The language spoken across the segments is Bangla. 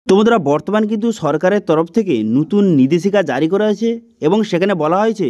তো বন্ধুরা, বর্তমান কিন্তু সরকারের তরফ থেকে নতুন নির্দেশিকা জারি করা হয়েছে এবং সেখানে বলা হয়েছে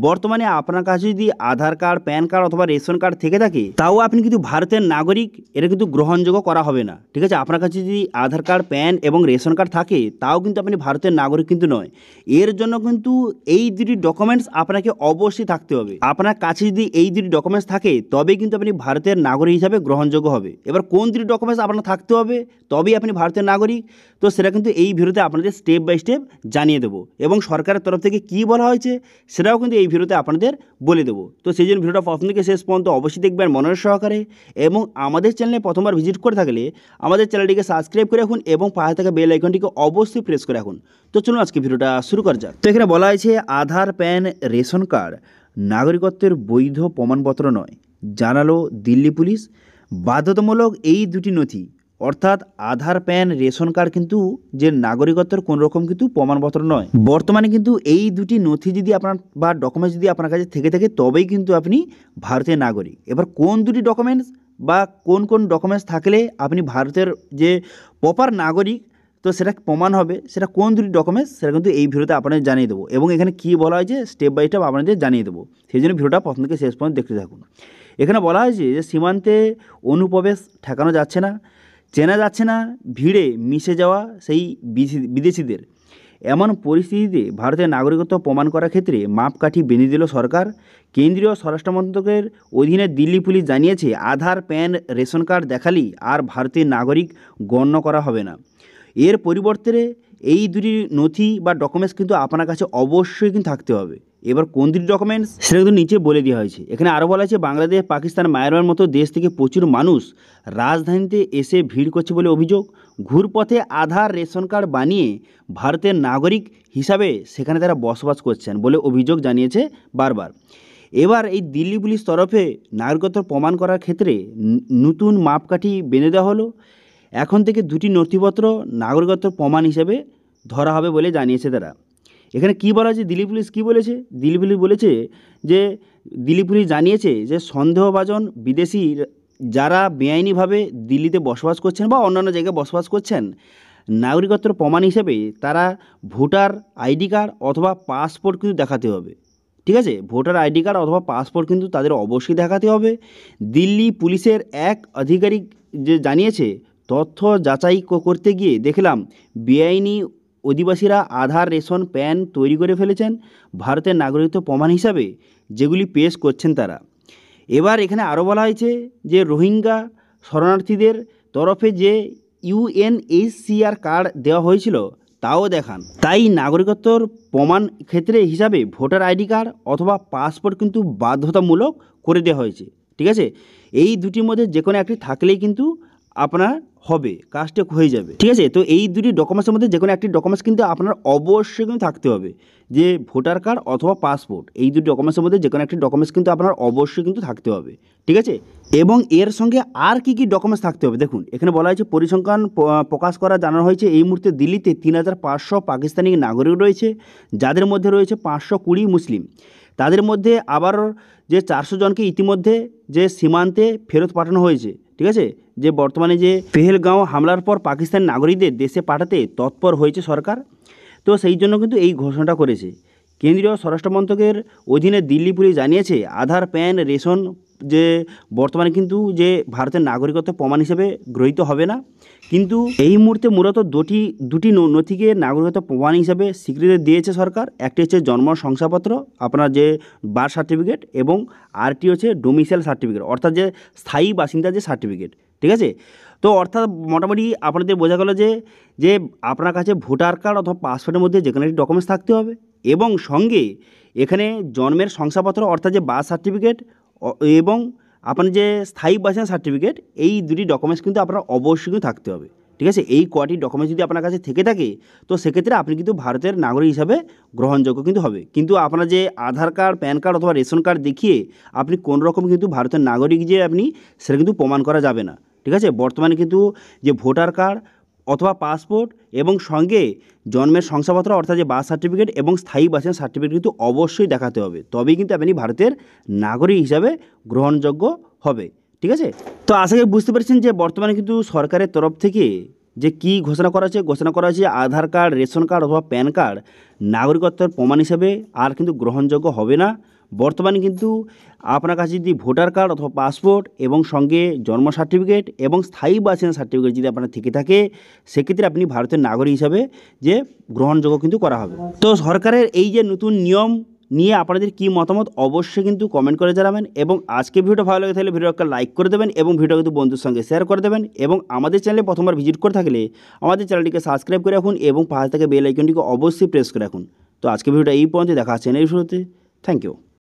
বর্তমানে আপনার কাছে যদি আধার কার্ড, প্যান কার্ড অথবা রেশন কার্ড থেকে থাকে তাও আপনি কিন্তু ভারতের নাগরিক, এটা কিন্তু গ্রহণযোগ্য করা হবে না। ঠিক আছে, আপনার কাছে যদি আধার কার্ড, প্যান এবং রেশন কার্ড থাকে তাও কিন্তু আপনি ভারতের নাগরিক কিন্তু নয়। এর জন্য কিন্তু এই দুটি ডকুমেন্টস আপনাকে অবশ্যই থাকতে হবে। আপনার কাছে যদি এই দুটি ডকুমেন্টস থাকে তবেই কিন্তু আপনি ভারতের নাগরিক হিসাবে গ্রহণযোগ্য হবে। এবার কোন দুটি ডকুমেন্টস আপনার থাকতে হবে তবেই আপনি ভারতের নাগরিক, তো সেটা কিন্তু এই ভিডিওতে আপনাদের স্টেপ বাই স্টেপ জানিয়ে দেবো এবং সরকারের তরফ থেকে কী বলা হয়েছে সেটাও কিন্তু এই ভিডিওতে আপনাদের বলে দেবো। তো সেই জন্য ভিডিওটা প্রথম থেকে শেষ পর্যন্ত অবশ্যই দেখবেন মনোযোগ সহকারে এবং আমাদের চ্যানেলে প্রথমবার ভিজিট করে থাকলে আমাদের চ্যানেলটিকে সাবস্ক্রাইব করে রাখুন এবং পাশে থাকা বেল আইকনটিকে অবশ্যই প্রেস করে রাখুন। তো চলুন আজকে ভিডিওটা শুরু করা যাক। তো এখানে বলা হয়েছে আধার, প্যান, রেশন কার্ড নাগরিকত্বের বৈধ প্রমাণপত্র নয়, জানালো দিল্লি পুলিশ। বাধ্যতামূলক এই দুটি নথি অর্থাৎ আধার, প্যান, রেশন কার্ড কিন্তু যে নাগরিকত্বের কোনো রকম কিন্তু প্রমাণপত্র নয়। বর্তমানে কিন্তু এই দুটি নথি যদি আপনার বা ডকুমেন্টস যদি আপনার কাছে থেকে থাকে তবেই কিন্তু আপনি ভারতের নাগরিক। এবার কোন দুটি ডকুমেন্টস বা কোন কোন ডকুমেন্টস থাকলে আপনি ভারতের যে প্রপার নাগরিক তো সেটা প্রমাণ হবে, সেটা কোন দুটি ডকুমেন্টস সেটা কিন্তু এই ভিডিওতে আপনাদের জানিয়ে দেবো এবং এখানে কী বলা হয়েছে স্টেপ বাই স্টেপ আপনাদের জানিয়ে দেবো। সেই জন্য ভিডিওটা প্রথম থেকে শেষ পর্যন্ত দেখতে থাকুন। এখানে বলা হয়েছে যে সীমান্তে অনুপ্রবেশ ঠেকানো যাচ্ছে না, চেনা যাচ্ছে না ভিড়ে মিশে যাওয়া সেই বিদেশিদের। এমন পরিস্থিতিতে ভারতের নাগরিকত্ব প্রমাণ করার ক্ষেত্রে মাপকাঠি বেঁধে দিল সরকার। কেন্দ্রীয় স্বরাষ্ট্র মন্ত্রকের অধীনে দিল্লি পুলিশ জানিয়েছে আধার, প্যান, রেশন কার্ড দেখালেই আর ভারতীয় নাগরিক গণ্য করা হবে না। এর পরিবর্তে এই দুটি নথি বা ডকুমেন্টস কিন্তু আপনার কাছে অবশ্যই কিন্তু থাকতে হবে। এবার কোন দুটি ডকুমেন্টস সেটা কিন্তু নিচে বলে দেওয়া হয়েছে। এখানে আরও বলা হয়েছে বাংলাদেশ, পাকিস্তান, মায়ানমার মতো দেশ থেকে প্রচুর মানুষ রাজধানীতে এসে ভিড় করছে বলে অভিযোগ। ঘুরপথে আধার, রেশন কার্ড বানিয়ে ভারতের নাগরিক হিসাবে সেখানে তারা বসবাস করছেন বলে অভিযোগ জানিয়েছে বারবার। এবার এই দিল্লি পুলিশ তরফে নাগরিকত্ব প্রমাণ করার ক্ষেত্রে নতুন মাপকাঠি বেঁধে দেওয়া হলো। এখন থেকে দুটি নথিপত্র নাগরিকত্ব প্রমাণ হিসেবে ধরা হবে বলে জানিয়েছে তারা। এখানে কী বলা হয়েছে, দিল্লি পুলিশ কী বলেছে? দিল্লি পুলিশ বলেছে যে দিল্লি পুলিশ জানিয়েছে যে সন্দেহভাজন বিদেশি যারা বেআইনিভাবে দিল্লিতে বসবাস করছেন বা অন্যান্য জায়গায় বসবাস করছেন, নাগরিকত্বের প্রমাণ হিসেবে তারা ভোটার আইডি কার্ড অথবা পাসপোর্ট কিন্তু দেখাতে হবে। ঠিক আছে, ভোটার আইডি কার্ড অথবা পাসপোর্ট কিন্তু তাদের অবশ্যই দেখাতে হবে। দিল্লি পুলিশের এক আধিকারিক যে জানিয়েছে তথ্য যাচাই করতে গিয়ে দেখলাম বেআইনি অধিবাসীরা আধার, রেশন, প্যান তৈরি করে ফেলেছেন ভারতের নাগরিকত্ব প্রমাণ হিসাবে, যেগুলি পেশ করছেন তারা। এবার এখানে আরও বলা হয়েছে যে রোহিঙ্গা শরণার্থীদের তরফে যে ইউএনএইচসিআর কার্ড দেওয়া হয়েছিল তাও দেখান। তাই নাগরিকত্বর প্রমাণ ক্ষেত্রে হিসাবে ভোটার আইডি কার্ড অথবা পাসপোর্ট কিন্তু বাধ্যতামূলক করে দেওয়া হয়েছে। ঠিক আছে, এই দুটির মধ্যে যে কোনো একটি থাকলেই কিন্তু আপনার হবে, কাজটা হয়ে যাবে। ঠিক আছে, তো এই দুটি ডকুমেন্টসের মধ্যে যে কোনো একটি ডকুমেন্টস কিন্তু আপনার অবশ্যই কিন্তু থাকতে হবে, যে ভোটার কার্ড অথবা পাসপোর্ট, এই দুটি ডকুমেন্টসের মধ্যে যে কোনো একটি ডকুমেন্টস কিন্তু আপনার অবশ্যই কিন্তু থাকতে হবে। ঠিক আছে, এবং এর সঙ্গে আর কি কি ডকুমেন্টস থাকতে হবে দেখুন। এখানে বলা হয়েছে পরিসংখ্যান প্রকাশ করা জানানো হয়েছে এই মুহূর্তে দিল্লিতে ৩৫০০ পাকিস্তানি নাগরিক রয়েছে, যাদের মধ্যে রয়েছে ৫২০ মুসলিম। তাদের মধ্যে আবার যে ৪০০ জনকে ইতিমধ্যে যে সীমান্তে ফেরত পাঠানো হয়েছে। ঠিক আছে, যে বর্তমানে যে পেহেলগাঁও হামলার পর পাকিস্তান নাগরিকদের দেশে পাঠাতে তৎপর হয়েছে সরকার, তো সেই জন্য কিন্তু এই ঘোষণাটা করেছে। কেন্দ্রীয় স্বরাষ্ট্র মন্ত্রকের অধীনে দিল্লি পুলিশ জানিয়েছে আধার, প্যান, রেশন যে বর্তমানে কিন্তু যে ভারতের নাগরিকত্ব প্রমাণ হিসেবে গৃহীত হবে না, কিন্তু এই মুহূর্তে মূলত দুটি নথিকে নাগরিকত্ব প্রমাণ হিসাবে স্বীকৃতি দিয়েছে সরকার। একটি হচ্ছে জন্ম শংসাপত্র, আপনার যে বার্থ সার্টিফিকেট, এবং আরটি হচ্ছে ডোমিসাইল সার্টিফিকেট, অর্থাৎ যে স্থায়ী বাসিন্দার যে সার্টিফিকেট। ঠিক আছে, তো অর্থাৎ মোটামুটি আপনাদের বোঝা গেল যে আপনার কাছে ভোটার কার্ড অথবা পাসপোর্টের মধ্যে যে কোনো একটি ডকুমেন্টস থাকতে হবে এবং সঙ্গে এখানে জন্মের শংসাপত্র অর্থাৎ যে বার্থ সার্টিফিকেট এবং আপনার যে স্থায়ী বাসিন্দা সার্টিফিকেট, এই দুটি ডকুমেন্টস কিন্তু আপনার অবশ্যই কিন্তু থাকতে হবে। ঠিক আছে, এই কটি ডকুমেন্টস যদি আপনার কাছে থেকে থাকে তো সেক্ষেত্রে আপনি কিন্তু ভারতের নাগরিক হিসাবে গ্রহণযোগ্য কিন্তু হবে। কিন্তু আপনার যে আধার কার্ড, প্যান কার্ড অথবা রেশন কার্ড দেখিয়ে আপনি কোনো রকম কিন্তু ভারতের নাগরিক যে আপনি সেটা কিন্তু প্রমাণ করা যাবে না। ঠিক আছে, বর্তমানে কিন্তু যে ভোটার কার্ড অথবা পাসপোর্ট এবং সঙ্গে জন্মের শংসাপত্র অর্থাৎ যে বার্থ সার্টিফিকেট এবং স্থায়ী বাসিন্দা সার্টিফিকেট কিন্তু অবশ্যই দেখাতে হবে, তবেই কিন্তু আপনি ভারতের নাগরিক হিসাবে গ্রহণযোগ্য হবে। ঠিক আছে, তো আশা করি বুঝতে পারছেন যে বর্তমানে কিন্তু সরকারের তরফ থেকে যে কি ঘোষণা করা হয়েছে আধার কার্ড, রেশন কার্ড অথবা প্যান কার্ড নাগরিকত্বের প্রমাণ হিসেবে আর কিন্তু গ্রহণযোগ্য হবে না। বর্তমানে কিন্তু আপনার কাছে যদি ভোটার কার্ড অথবা পাসপোর্ট এবং সঙ্গে জন্ম সার্টিফিকেট এবং স্থায়ী বাসিন্দা সার্টিফিকেট যদি আপনার থেকে থাকে, সেক্ষেত্রে আপনি ভারতের নাগরিক হিসাবে যে গ্রহণযোগ্য কিন্তু করা হবে। তো সরকারের এই যে নতুন নিয়ম নিয়ে আপনাদের কি মতামত অবশ্যই কিন্তু কমেন্ট করে জানাবেন, এবং আজকে ভিডিওটা ভালো লাগে থাকলে ভিডিওটা লাইক করে দেবেন এবং ভিডিও কিন্তু বন্ধুর সঙ্গে শেয়ার করে দেবেন, এবং আমাদের চ্যানেলে প্রথমবার ভিজিট করে থাকলে আমাদের চ্যানেলটিকে সাবস্ক্রাইব করে রাখুন এবং পাশে থেকে বেল আইকনটিকে অবশ্যই প্রেস করে রাখুন। তো আজকে ভিডিওটা এই পর্যন্ত, দেখা হচ্ছে নেক্সট ভিডিওতে। Thank you.